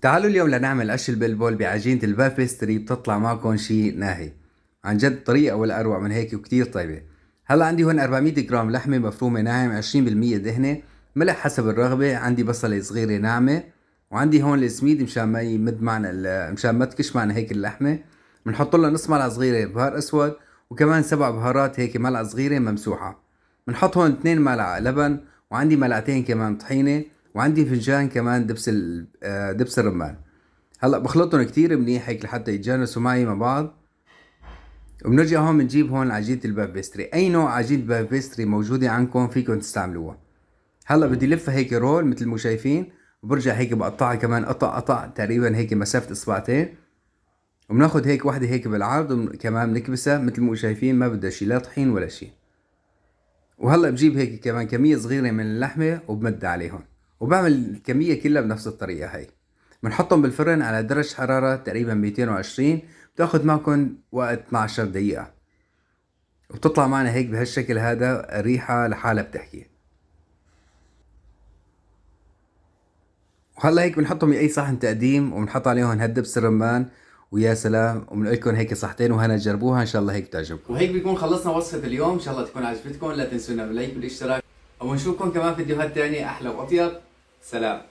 تعالوا اليوم لنعمل قش البلبل بعجينة الباف بيستري، بتطلع معكم شيء ناهي. عن جد طريقة ولا أروع من هيك وكتير طيبة. هلا عندي هون 400 جرام لحمة مفرومة ناعم، 20% دهنة، ملح حسب الرغبة، عندي بصلة صغيرة ناعمة، وعندي هون السميد مشان ما يمد معنا مشان ما تكش معنا هيك اللحمة. بنحط لها نص ملعقة صغيرة بهار أسود، وكمان 7 بهارات هيك ملعقة صغيرة ممسوحة. بنحط هون 2 ملعقة لبن، وعندي ملعقتين كمان طحينة، وعندي فنجان كمان دبس الرمان. هلا بخلطهم كتير منيح هيك لحتى يتجانسوا معي مع بعض. وبنرجع هون بنجيب هون عجينة الباف بيستري، اي نوع عجينة باف بيستري موجودة عندكم فيكم تستعملوها. هلا بدي لفها هيك رول مثل ما شايفين، وبرجع هيك بقطعها كمان قطع تقريبا هيك مسافة اصبعتين، وبناخد هيك وحدة هيك بالعرض، وكمان بنكبسها مثل ما شايفين، ما بدها شي لا طحين ولا شي. وهلا بجيب هيك كمان كمية صغيرة من اللحمة وبمدها عليهم، وبعمل الكمية كلها بنفس الطريقة هاي. بنحطهم بالفرن على درجة حرارة تقريبا 220، بتاخد معكم وقت 12 دقيقة، وبتطلع معنا هيك بهالشكل هذا، الريحة لحالها بتحكي. وهلا هيك بنحطهم بأي صحن تقديم، وبنحط عليهم هالدبس الرمان، ويا سلام. وبنقول لكم هيك صحتين وهنا جربوها، ان شاء الله هيك تعجبكم. وهيك بيكون خلصنا وصفة اليوم، ان شاء الله تكون عجبتكم. لا تنسونا باللايك والاشتراك، ونشوفكم كمان فيديوهات تانية احلى واطيب. سلام.